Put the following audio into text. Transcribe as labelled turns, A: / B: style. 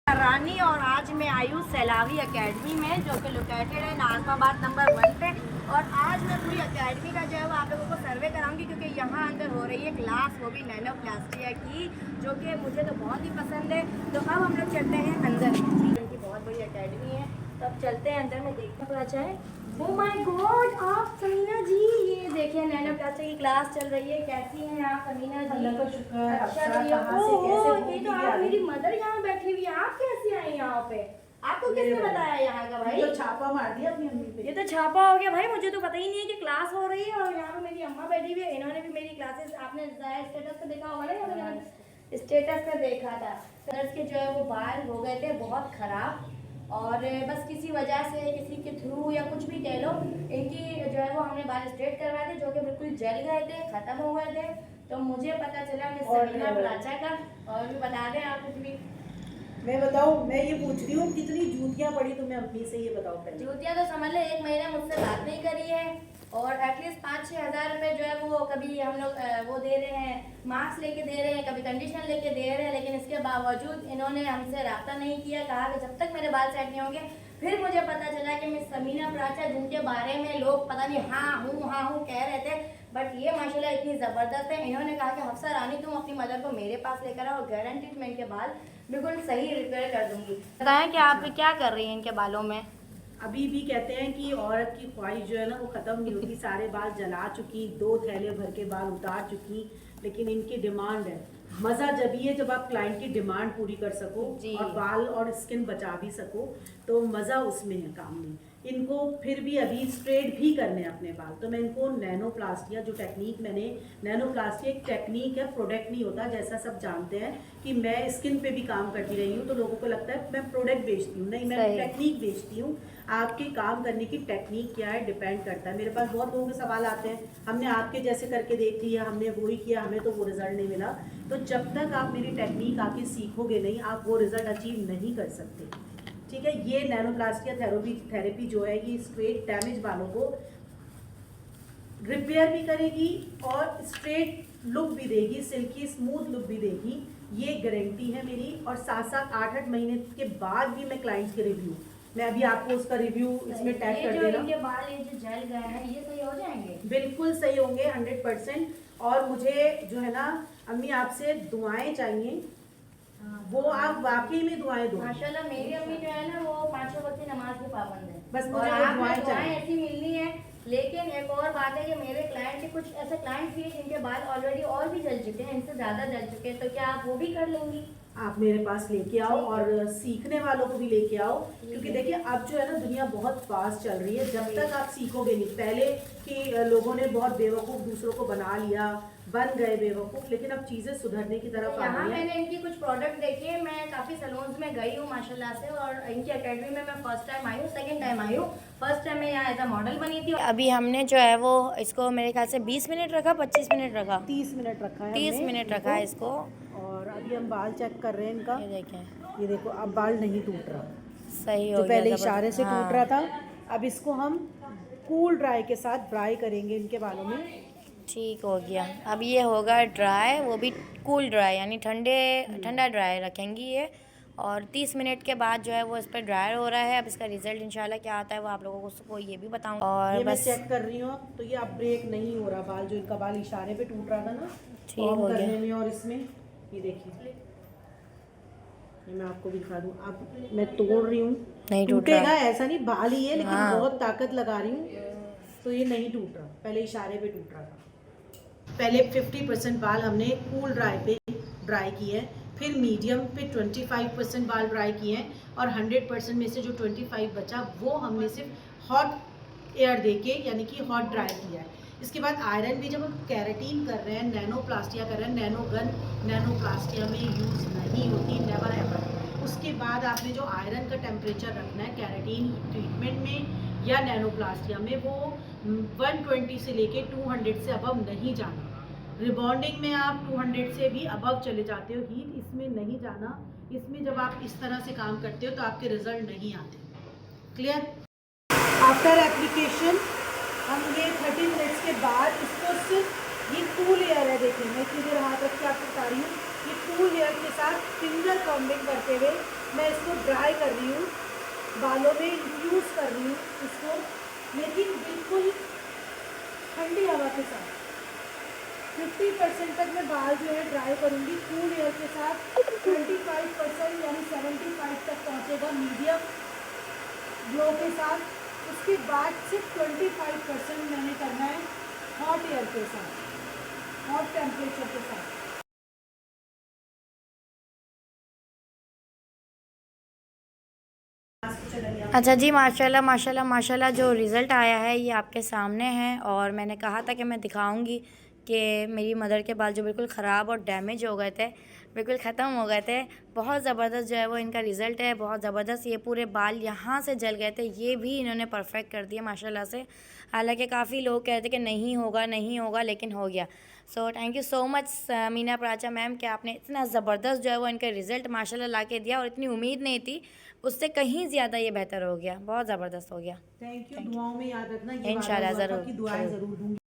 A: रानी और आज मैं आई हूँ सैलावी एकेडमी में, जो कि लोकेटेड है नाजमाबाद नंबर 1 पे। और आज मैं पूरी एकेडमी का जो है वो आप लोगों को सर्वे कराऊंगी, क्योंकि यहाँ अंदर हो रही है क्लास, वो भी नैनो प्लास्टिया की, जो कि मुझे तो बहुत ही पसंद है। तो अब हम लोग चलते हैं अंदर। इनकी बहुत बड़ी एकेडमी है, तो अब चलते हैं अंदर में, देखना पड़ा चाहे। ओह माय गॉड, आप समीना जी, ये देखिए नैनो प्लास्टिक की क्लास चल रही है। कैसी हैं आप समीना जी?
B: अल्लाह का शुक्र है।
A: अच्छा,
B: ये
A: तो आप मेरी मदर यहाँ बैठी हुई है, आप कैसे आई यहाँ पे? आपको किसने बताया यहाँ का भाई?
B: तो छापा मार दिया अपनी अम्मी पे।
A: ये तो छापा हो गया भाई, मुझे तो पता ही नहीं है कि क्लास हो रही है। और यहाँ पे मेरी अम्मा बैठी हुई है, इन्होंने भी मेरी क्लासेस, आपने स्टेटस पे देखा होगा ना, यहाँ स्टेटस पे देखा था। सर के जो है वो बाल हो गए थे बहुत खराब, और बस किसी वजह से, किसी के थ्रू या कुछ भी कह लो, इनकी जो है वो हमने बाल स्ट्रेट करवाए थे, जो कि बिल्कुल जल गए थे, खत्म हो गए थे। तो मुझे पता चला मिस समीना प्राचा का। और भी बता दें आप कुछ भी।
B: मैं बताऊं, मैं ये पूछ रही हूँ कितनी जूतियाँ पड़ी तुम्हें अम्मी से, ये बताओ पहले।
A: जूतियाँ तो समझ ले 1 महीने मुझसे बात नहीं करी है, और एटलीस्ट 5-6 हज़ार रुपये जो है वो कभी हम लोग वो दे रहे हैं, मार्क्स लेके दे रहे हैं, कभी कंडीशनर लेके दे रहे हैं, लेकिन इसके बावजूद इन्होंने हमसे रब्ता नहीं किया। कहा कि जब तक मेरे बाल सेट नहीं होंगे। फिर मुझे पता चला कि मिस समीना प्राचा, जिनके बारे में लोग पता नहीं हाँ हूँ कह रहे थे, बट ये माशाल्लाह इतनी ज़बरदस्त है। इन्होंने कहा कि हफ्सा रानी तुम अपनी मदर को मेरे पास लेकर आओ, गारंटीड मैं इनके बाल बिल्कुल सही रिपेयर कर दूंगी। बताएं कि आप क्या कर रही हैं इनके बालों में?
B: अभी भी कहते हैं कि औरत की ख्वाहिश जो है ना वो खत्म नहीं होती। सारे बाल जला चुकी, 2 थैले भर के बाल उतार चुकी, लेकिन इनकी डिमांड है। मज़ा जब ये जब आप क्लाइंट की डिमांड पूरी कर सको और बाल और स्किन बचा भी सको, तो मज़ा उसमें है काम में। इनको फिर भी अभी स्ट्रेट भी करने हैं अपने बाल, तो मैं इनको नैनो प्लास्टिया, जो टेक्निक मैंने, नैनो प्लास्टिया एक टेक्निक है, प्रोडक्ट नहीं होता। जैसा सब जानते हैं कि मैं स्किन पे भी काम करती रही हूँ, तो लोगों को लगता है मैं प्रोडक्ट बेचती हूँ। नहीं, मैं टेक्निक बेचती हूँ। आपके काम करने की टेक्निक क्या है डिपेंड करता है। मेरे पास बहुत लोगों के सवाल आते हैं, हमने आपके जैसे करके देख लिया, हमने वो ही किया, हमें तो वो रिजल्ट नहीं मिला। तो जब तक आप मेरी टेक्निक आके सीखोगे नहीं, आप वो रिजल्ट अचीव नहीं कर सकते। ठीक है, ये नैनोप्लास्टिया थेरेपी जो है, ये स्ट्रेट डैमेज बालों को रिपेयर भी करेगी और स्ट्रेट लुक भी देगी, सिल्की स्मूथ लुक भी देगी। ये गारंटी है मेरी। और 7-7 8-8 महीने के बाद भी मैं क्लाइंट्स के रिव्यू, मैं अभी आपको उसका रिव्यू इसमें टैग कर देना।
A: इनके बाल ये जो जल गए हैं, ये सही हो जाएंगे?
B: बिल्कुल सही होंगे 100%। और मुझे जो है ना अम्मी, आपसे दुआएं चाहिए, वो आप वाकई में दुआएं दो।
A: माशाल्लाह मेरी अम्मी जो है ना वो 5 वक्त की नमाज के पाबंद है,
B: बस
A: और
B: मुझे
A: आपको
B: दुआएं
A: ऐसी मिलनी है। लेकिन एक और बात है कि मेरे क्लाइंट के कुछ ऐसे क्लाइंट भी हैं जिनके बाल ऑलरेडी और भी जल चुके हैं, इनसे ज़्यादा जल चुके हैं, तो क्या आप वो भी कर लेंगी?
B: आप मेरे पास लेके आओ और सीखने वालों को भी लेके आओ, क्योंकि देखिए अब जो है ना दुनिया बहुत फास्ट चल रही है। जब तक आप सीखोगे नहीं, पहले कि लोगों ने बहुत बेवकूफ़ दूसरों को बना लिया, बन गए बेवकूफ़, लेकिन अब चीज़ें सुधरने की तरफ आ
A: यहाँ
B: रही है।
A: मैंने इनकी कुछ प्रोडक्ट देखे, मैं काफ़ी सैलून्स में गई हूँ माशाल्लाह से, और इनकी एकेडमी में मैं फर्स्ट टाइम आई हूँ, सेकंड टाइम आई हूँ। फर्स्ट टाइम मैं यहाँ एज अ मॉडल बनी थी। अभी हमने जो है वो इसको मेरे ख्याल से 20 मिनट रखा, 25 मिनट रखा,
B: 30 मिनट रखा है,
A: 30 मिनट रखा है इसको।
B: और अभी हम बाल चेक कर रहे हैं इनका।
A: ये देखें,
B: ये देखो, अब बाल नहीं टूट रहा,
A: सही हो
B: जो
A: गया।
B: पहले इशारे से
A: हाँ।
B: टूट रहा था। अब इसको हम कूल ड्राई के साथ ड्राई करेंगे इनके बालों में।
A: ठीक हो गया। अब ये होगा ड्राई, वो भी कूल ड्राई, यानी ठंडा ड्राई रखेंगी ये। और 30 मिनट के बाद जो है वो इस पर ड्राई हो रहा है। अब इसका रिजल्ट इंशाल्लाह क्या आता है वो आप लोगों को ये भी बताऊंगा। और
B: ये
A: बस
B: मैं चेक कर रही हूँ, तो ये अब ब्रेक नहीं हो रहा बाल, जो इनका बाल इशारे पे टूट रहा था ना,
A: ठीक हो गया
B: करने में। और इसमें ये देखिए, ये मैं आपको भी दिखा दूँ। अब मैं तोड़ रही हूँ,
A: नहीं
B: टूटेगा ऐसा नहीं, बाल ही है, लेकिन
A: हाँ।
B: बहुत ताकत लगा रही हूँ, तो ये नहीं टूट रहा। पहले इशारे पे टूट रहा था। पहले 50% बाल हमने कूल ड्राई पे ड्राई किए हैं, फिर मीडियम पे 25% बाल ड्राई किए हैं, और 100% में से जो 25 बचा वो हमने सिर्फ हॉट एयर देके, यानी कि हॉट ड्राई किया है। इसके बाद आयरन भी जब हम कैरेटीन कर रहे हैं, नैनोप्लास्टिया कर रहे हैं, नैनोगन नैनोप्लास्टिया में यूज़ नहीं होती, नेवर एवर। उसके बाद आपने जो आयरन का टेम्परेचर रखना है कैरेटीन ट्रीटमेंट में या नैनोप्लास्टिया में, वो 120 से लेके 200 से अबव नहीं जाना। रिबॉन्डिंग में आप 200 से भी अबव चले जाते हो, हीट इसमें नहीं जाना। इसमें जब आप इस तरह से काम करते हो तो आपके रिजल्ट नहीं आते। क्लियर? आफ्टर एप्लीकेशन हम ये 30 मिनट्स के बाद इसको सिर्फ, ये कूल एयर है, देखिए मैं इतनी देर हाथ रख के आपको बता रही हूँ, ये कूल हेयर के साथ फिंगर कॉम्बिंग करते हुए मैं इसको ड्राई कर रही हूँ, बालों में इन्फ्यूज़ कर रही हूँ इसको, लेकिन बिल्कुल ठंडी हवा के साथ। 50% तक मैं बाल जो है ड्राई करूँगी कूल एयर के साथ। 25% यानी 75 तक पहुँचेगा मीडियम ग्लो के साथ। उसके बाद सिर्फ 25% मैंने करना है हॉट एयर के साथ, हॉट टेम्परेचर के साथ।
A: अच्छा जी, माशाल्लाह माशाल्लाह माशाल्लाह जो रिज़ल्ट आया है ये आपके सामने है। और मैंने कहा था कि मैं दिखाऊंगी कि मेरी मदर के बाल जो बिल्कुल ख़राब और डैमेज हो गए थे, बिल्कुल ख़त्म हो गए थे, बहुत ज़बरदस्त जो है वो इनका रिज़ल्ट है, बहुत ज़बरदस्त। ये पूरे बाल यहाँ से जल गए थे, ये भी इन्होंने परफेक्ट कर दिया माशाल्लाह से। हालांकि काफ़ी लोग कह रहे थे कि नहीं होगा नहीं होगा, लेकिन हो गया। So thank you so much Meena Paracha ma'am कि आपने इतना ज़बरदस्त जो है वो इनका रिज़ल्ट माशाल्लाह ला के दिया, और इतनी उम्मीद नहीं थी, उससे कहीं ज़्यादा ये बेहतर हो गया, बहुत ज़बरदस्त हो गया।
B: Thank you. दुआओं में याद रखना, ये वादा
A: इंशाल्लाह
B: हुआ था
A: ज़रूर
B: कि दुआएं
A: ज़रूर।
B: ज़रूर दूंगी।